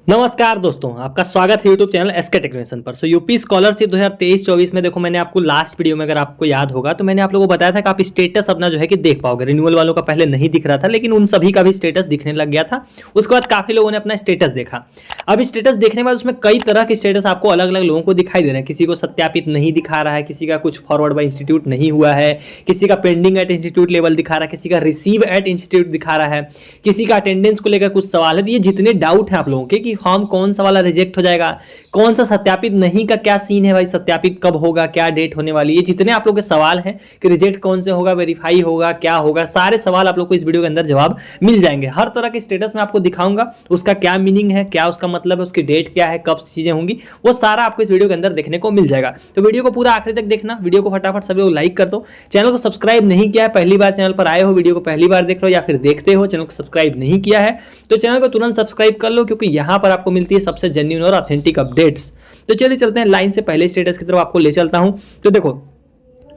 नमस्कार दोस्तों, आपका स्वागत है यूट्यूब चैनल एसके टेक्नीशियन पर। यूपी स्कॉलरशिप 2023-24 में देखो, मैंने आपको लास्ट वीडियो में अगर आपको याद होगा तो मैंने आप लोगों को बताया था कि आप स्टेटस अपना जो है कि देख पाओगे। रिन्यूअल वालों का पहले नहीं दिख रहा था, लेकिन उन सभी का भी स्टेटस दिखने लग गया था। उसके बाद काफी लोगों ने अपना स्टेटस देखा। अब स्टेटस देखने के बाद उसमें कई तरह के स्टेटस आपको अलग अलग लोगों को दिखाई दे रहे हैं। किसी को सत्यापित नहीं दिखा रहा है, किसी का कुछ फॉरवर्ड बाय इंस्टीट्यूट नहीं हुआ है, किसी का पेंडिंग एट इंस्टीट्यूट लेवल दिखा रहा है, किसी का रिसीव एट इंस्टीट्यूट दिखा रहा है, किसी का अटेंडेंस को लेकर कुछ सवाल है। तो ये जितने डाउट है आप लोगों के कि फॉर्म कौन सा वाला रिजेक्ट हो जाएगा, कौन सा सत्यापित नहीं का क्या सीन है भाई, सत्यापित कब होगा, क्या डेट होने वाली है, ये जितने आप लोग के सवाल हैं कि रिजेक्ट कौन से होगा, वेरीफाई होगा, क्या होगा, सारे सवाल आप लोग को इस वीडियो के अंदर जवाब मिल जाएंगे। हर तरह के स्टेटस में आपको दिखाऊंगा, उसका क्या मीनिंग है, क्या उसका मतलब है, उसकी डेट क्या है, कब चीजें होंगी, वो सारा आपको इस वीडियो के अंदर देखने को मिल जाएगा। तो वीडियो को पूरा आखिरी तक देखना। वीडियो को फटाफट सभी लोग लाइक कर दो। चैनल को सब्सक्राइब नहीं किया है, पहली बार चैनल पर आए हो, वीडियो को पहली बार देख रहे हो या फिर देखते हो, चैनल को सब्सक्राइब नहीं किया है तो चैनल को तुरंत सब्सक्राइब कर लो, क्योंकि यहां पर आपको मिलती है सबसे जेन्युइन और ऑथेंटिक अपडेट्स। तो चलिए चलते हैं लाइन से पहले स्टेटस की तरफ आपको ले चलता हूं। तो देखो,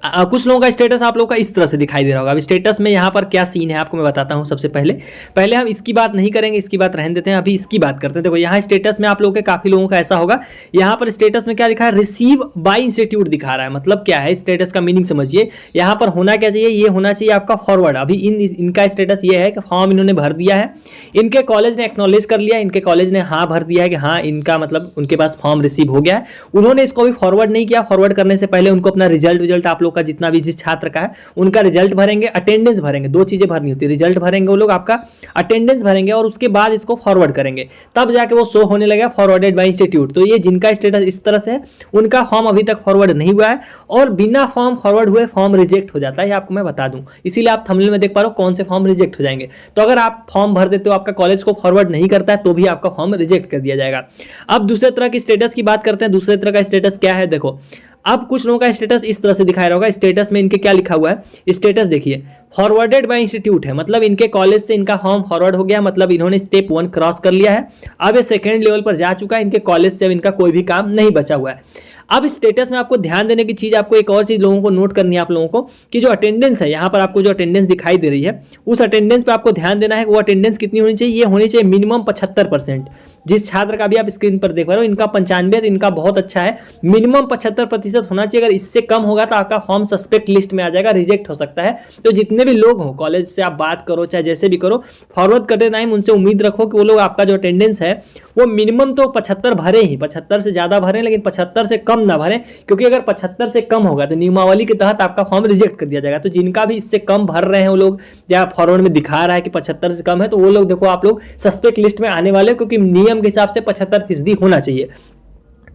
कुछ लोगों का स्टेटस आप लोगों का इस तरह से दिखाई दे रहा होगा। अब स्टेटस में यहाँ पर क्या सीन है आपको मैं बताता हूँ। सबसे पहले हम इसकी बात नहीं करेंगे, इसकी बात रहने देते हैं, अभी इसकी बात करते हैं। देखो, यहाँ स्टेटस में आप लोगों के काफी लोगों का ऐसा होगा, यहाँ पर स्टेटस में क्या लिखा है, रिसीव बाय इंस्टीट्यूट दिखा रहा है। मतलब क्या है, स्टेटस का मीनिंग समझिए। यहाँ पर होना क्या चाहिए, ये होना चाहिए आपका फॉरवर्ड। अभी इनका स्टेटस ये है कि फॉर्म इन्होंने भर दिया है, इनके कॉलेज ने एक्नॉलेज कर लिया, इनके कॉलेज ने हाँ भर दिया है कि हाँ इनका मतलब उनके पास फॉर्म रिसीव हो गया है। उन्होंने इसको भी फॉरवर्ड नहीं किया। फॉरवर्ड करने से पहले उनको अपना रिजल्ट आप लोग का जितना भी जिस छात्र का है उनका रिजल्ट भरेंगे, अटेंडेंस भरेंगे। दो चीजें भरनी होती है, रिजल्ट भरेंगे वो लोग, आपका अटेंडेंस भरेंगे, और उसके बाद इसको फॉरवर्ड करेंगे, तब जाके वो शो होने लगेगा फॉरवर्डेड बाय इंस्टीट्यूट। तो ये जिनका स्टेटस इस तरह से है, उनका फॉर्म अभी तक फॉरवर्ड नहीं हुआ है, और बिना फॉर्म फॉरवर्ड हुए फॉर्म रिजेक्ट हो जाता है, आपको मैं बता दूं। इसीलिए आप थंबनेल में देख पा रहे हो कौन से फॉर्म रिजेक्ट हो जाएंगे। तो अगर आप फॉर्म भर देते हो, आपका कॉलेज को फॉरवर्ड नहीं करता है, तो भी आपका फॉर्म रिजेक्ट कर दिया जाएगा। अब दूसरे तरह की स्टेटस की बात करते हैं। दूसरे तरह का स्टेटस क्या है, देखो, अब कुछ लोगों का स्टेटस इस तरह से दिखाया रहा होगा। स्टेटस में इनके क्या लिखा हुआ है, स्टेटस देखिए, फॉरवर्डेड बाय इंस्टीट्यूट है। मतलब इनके कॉलेज से इनका फॉर्म फॉरवर्ड हो गया, मतलब इन्होंने स्टेप 1 क्रॉस कर लिया है। अब ये सेकंड लेवल पर जा चुका है, इनके कॉलेज से अब इनका कोई भी काम नहीं बचा हुआ है। अब स्टेटस में आपको ध्यान देने की चीज, आपको एक और चीज लोगों को नोट करनी है आप लोगों को, कि जो अटेंडेंस है, यहाँ पर आपको जो अटेंडेंस दिखाई दे रही है, उस अटेंडेंस पे आपको ध्यान देना है। वो अटेंडेंस कितनी होनी चाहिए, ये होनी चाहिए मिनिमम 75%। जिस छात्र का भी आप स्क्रीन पर देख रहे हो, इनका 95, इनका बहुत अच्छा है, मिनिमम 75% होना चाहिए। अगर इससे कम होगा तो आपका फॉर्म सस्पेक्ट लिस्ट में आ जाएगा, रिजेक्ट हो सकता है। तो जितने भी लोग हो, कॉलेज से आप बात करो चाहे जैसे भी करो, फॉरवर्ड करते टाइम उनसे उम्मीद रखो कि वो लोग आपका जो अटेंडेंस है वो मिनिमम तो 75 भरे ही, 75 से ज्यादा भरे, लेकिन 75 से कम ना भरे, क्योंकि अगर 75 से कम होगा तो नियमावली के तहत आपका फॉर्म रिजेक्ट कर दिया जाएगा। तो जिनका भी इससे कम भर रहे हैं वो लोग, या फॉरवर्ड में दिखा रहा है कि 75 से कम है, तो वो लोग देखो आप लोग सस्पेक्ट लिस्ट में आने वाले, क्योंकि नियम के हिसाब से 75% होना चाहिए।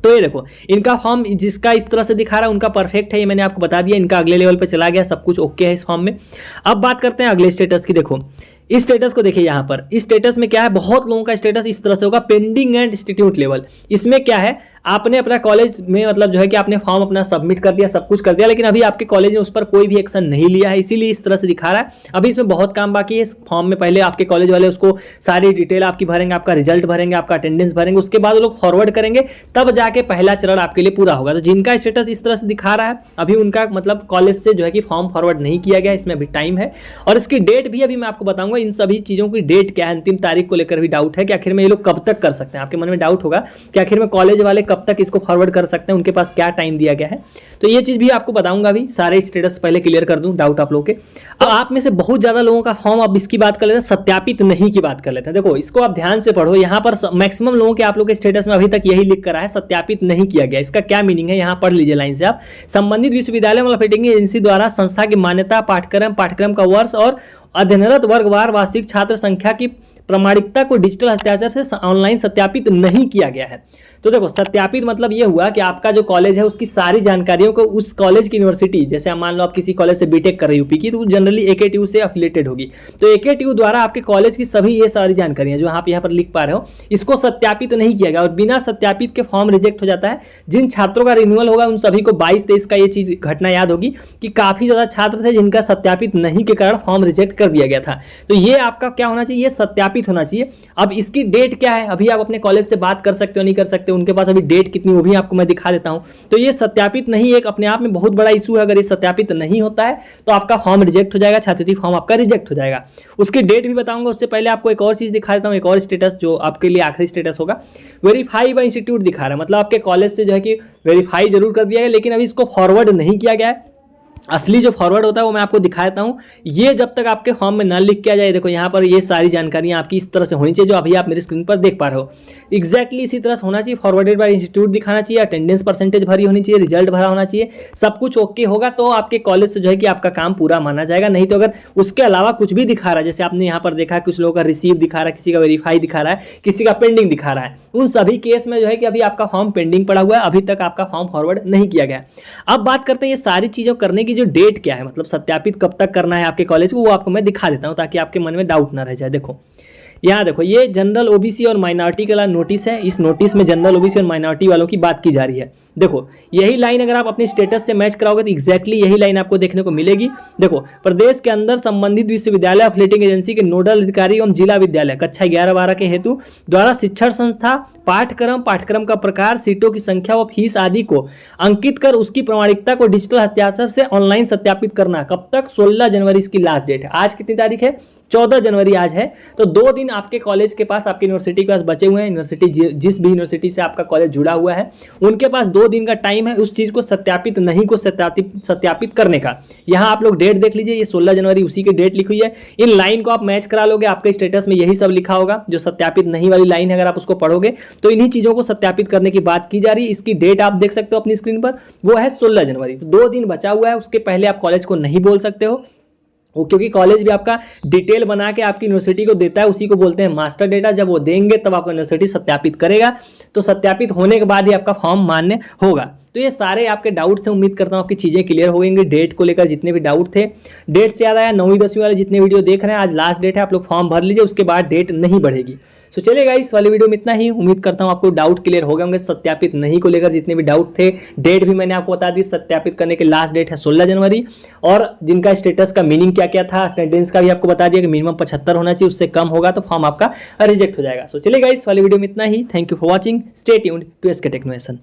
तो ये देखो, इनका फॉर्म जिसका इस तरह से दिखा रहा है उनका परफेक्ट है, ये मैंने आपको बता दिया। इनका अगले लेवल पे चला गया, सब कुछ ओके है इस फॉर्म में। अब बात करते हैं अगले स्टेटस की। देखो, इस स्टेटस को देखिए, यहाँ पर इस स्टेटस में क्या है, बहुत लोगों का स्टेटस इस तरह से होगा, पेंडिंग एंड इंस्टीट्यूट लेवल। इसमें क्या है, आपने अपना कॉलेज में मतलब जो है कि आपने फॉर्म अपना सबमिट कर दिया, सब कुछ कर दिया, लेकिन अभी आपके कॉलेज ने उस पर कोई भी एक्शन नहीं लिया है, इसीलिए इस तरह से दिखा रहा है। अभी इसमें बहुत काम बाकी है। इस फॉर्म में पहले आपके कॉलेज वाले उसको सारी डिटेल आपकी भरेंगे, आपका रिजल्ट भरेंगे, आपका अटेंडेंस भरेंगे, उसके बाद वो लोग फॉरवर्ड करेंगे, तब जाके पहला चरण आपके लिए पूरा होगा। तो जिनका स्टेटस इस तरह से दिखा रहा है, अभी उनका मतलब कॉलेज से जो है कि फॉर्म फॉरवर्ड नहीं किया गया, इसमें अभी टाइम है। और इसकी डेट भी अभी मैं आपको बताऊंगा। इन सभी चीजों डेट क्या है, अंतिम तारीख को लेकर भी डाउट है कि आखिर में ये लोग कब तक कर सकते हैं। आपके मन में डाउट होगा कि आखिर में कॉलेज वाले कब तक इसको फॉरवर्ड कर सकते हैं, उनके पास क्या टाइम दिया गया है। तो ये चीज भी आपको बताऊंगा। अभी सारे स्टेटस पहले क्लियर कर दूं डाउट आप लोगों के। अब आप में से बहुत ज्यादा लोगों का फॉर्म, अब इसकी बात कर लेते हैं, सत्यापित नहीं की बात कर लेते हैं। देखो, इसको आप ध्यान से पढ़ो। यहाँ पर मैक्सिमम लोगों के आप लोग के स्टेटस में अभी तक यही लिख कर है, सत्यापित नहीं किया गया। इसका क्या मीनिंग है, यहाँ पढ़ लीजिए लाइन से आप। संबंधित विश्वविद्यालय मार्केटिंग एजेंसी द्वारा संस्था की मान्यता, पाठ्यक्रम का वर्ष और अध्ययनरत वर्गवार वार्षिक छात्र संख्या की प्रमाणिकता को डिजिटल हस्ताक्षर से ऑनलाइन सत्यापित नहीं किया गया है। तो देखो, सत्यापित मतलब ये हुआ कि आपका जो कॉलेज है उसकी सारी जानकारियों को उस कॉलेज की यूनिवर्सिटी, जैसे मान लो आप किसी कॉलेज से बीटेक कर रहे हो यूपी की, तो जनरली एकेटीयू से एफिलिएटेड होगी। तो एकेटीयू द्वारा आपके कॉलेज की सभी ये सारी जानकारियां जो आप यहाँ पर लिख पा रहे हो, इसको सत्यापित नहीं किया गया, और बिना सत्यापित के फॉर्म रिजेक्ट हो जाता है। जिन छात्रों का रिन्यूअल होगा उन सभी को 22-23 का ये चीज घटना याद होगी कि काफी ज्यादा छात्र थे जिनका सत्यापित नहीं के कारण फॉर्म रिजेक्ट कर दिया गया था। तो ये आपका क्या होना चाहिए, ये सत्यापित सत्यापित होना चाहिए। अब इसकी डेट क्या है, अभी आप अपने कॉलेज से बात कर सकते हो नहीं कर सकते, उनके पास अभी डेट कितनी वो भी आपको मैं दिखा देता हूं। तो ये सत्यापित नहीं, एक अपने आप में बहुत बड़ा इशू है। अगर ये सत्यापित नहीं होता है तो आपका फॉर्म रिजेक्ट हो जाएगा, छात्रवृत्ति फॉर्म आपका रिजेक्ट हो जाएगा। उसकी डेट भी बताऊंगा, उससे पहले आपको एक और चीज दिखा देता हूं, एक और स्टेटस जो आपके लिए आखिरी स्टेटस होगा। वेरीफाई बाय इंस्टीट्यूट दिखा रहा है, मतलब आपके कॉलेज से जो है कि वेरीफाई जरूर कर दिया है, लेकिन अभी इसको फॉरवर्ड नहीं किया गया है। असली जो फॉरवर्ड होता है वो मैं आपको दिखा देता हूं। ये जब तक आपके फॉर्म में ना लिख के आ जाए, देखो यहाँ पर ये सारी जानकारियां आपकी इस तरह से होनी चाहिए जो अभी आप मेरी स्क्रीन पर देख पा रहे हो। एग्जैक्टली इसी तरह से होना चाहिए, फॉरवर्डेड बाय इंस्टीट्यूट दिखाना चाहिए, अटेंडेंस परसेंटेज भरी होनी चाहिए, रिजल्ट भरा होना चाहिए, सब कुछ ओके होगा तो आपके कॉलेज से जो है कि आपका काम पूरा माना जाएगा। नहीं तो अगर उसके अलावा कुछ भी दिखा रहा है, जैसे आपने यहाँ पर देखा कुछ लोगों का रिसीव दिखा रहा है, किसी का वेरीफाई दिखा रहा है, किसी का पेंडिंग दिखा रहा है, उन सभी केस में जो है कि अभी आपका फॉर्म पेंडिंग पड़ा हुआ है, अभी तक आपका फॉर्म फॉरवर्ड नहीं किया गया। अब बात करते हैं ये सारी चीज़ों करने की जो डेट क्या है, मतलब सत्यापित कब तक करना है आपके कॉलेज को, वो आपको मैं दिखा देता हूं ताकि आपके मन में डाउट ना रह जाए। देखो यहाँ देखो, ये जनरल ओबीसी और माइनॉरिटी का नोटिस है। इस नोटिस में जनरल ओबीसी और माइनॉरिटी वालों की बात की जा रही है। देखो यही लाइन अगर आप अपने स्टेटस से मैच कराओगे तो एग्जैक्टली यही लाइन आपको देखने को मिलेगी। देखो, प्रदेश के अंदर संबंधित विश्वविद्यालय अफिलिएटिंग एजेंसी के नोडल अधिकारी एवं जिला विद्यालय कक्षा 11-12 के हेतु द्वारा शिक्षण संस्था, पाठ्यक्रम का प्रकार, सीटों की संख्या व फीस आदि को अंकित कर उसकी प्रामाणिकता को डिजिटल हस्ताक्षर से ऑनलाइन सत्यापित करना। कब तक? 16 जनवरी इसकी लास्ट डेट है। आज कितनी तारीख है? 14 जनवरी आज है। तो 2 दिन आपके कॉलेज के पास, आपकी यूनिवर्सिटी के पास बचे हुए हैं। यूनिवर्सिटी जिस भी यूनिवर्सिटी से आपका कॉलेज जुड़ा हुआ है उनके पास 2 दिन का टाइम है उस चीज को सत्यापित नहीं को सत्यापित करने का। यहाँ आप लोग डेट देख लीजिए, ये 16 जनवरी उसी की डेट लिखी हुई है। इन लाइन को आप मैच करा लोगे, आपके स्टेटस में यही सब लिखा होगा। जो सत्यापित नहीं वाली लाइन है अगर आप उसको पढ़ोगे तो इन्हीं चीजों को सत्यापित करने की बात की जा रही है। इसकी डेट आप देख सकते हो अपनी स्क्रीन पर, वो है 16 जनवरी। तो 2 दिन बचा हुआ है, उसके पहले आप कॉलेज को नहीं बोल सकते हो वो, क्योंकि कॉलेज भी आपका डिटेल बना के आपकी यूनिवर्सिटी को देता है, उसी को बोलते हैं मास्टर डेटा। जब वो देंगे तब आपका यूनिवर्सिटी सत्यापित करेगा, तो सत्यापित होने के बाद ही आपका फॉर्म मान्य होगा। तो ये सारे आपके डाउट थे, उम्मीद करता हूँ आपकी चीजें क्लियर हो गई। डेट को लेकर जितने भी डाउट थे, डेट से याद आया 9वीं 10वीं वाले जितने वीडियो देख रहे हैं, आज लास्ट डेट है, आप लोग फॉर्म भर लीजिए, उसके बाद डेट नहीं बढ़ेगी। तो चलेगा, इस वाले वीडियो में इतना ही। उम्मीद करता हूँ आपको डाउट क्लियर हो गए होंगे। सत्यापित नहीं को लेकर जितने भी डाउट थे, डेट भी मैंने आपको बता दी, सत्यापित करने की लास्ट डेट है 16 जनवरी। और जिनका स्टेटस का मीनिंग क्या क्या था, अटेंडेंस का भी आपको बता दिया कि मिनिमम 75 होना चाहिए, उससे कम होगा तो फॉर्म आपका रिजेक्ट हो जाएगा। सो चलेगा, इस वाले वीडियो में इतना ही। Thank you for watching, stay tuned to SK टेक्नोवेशन।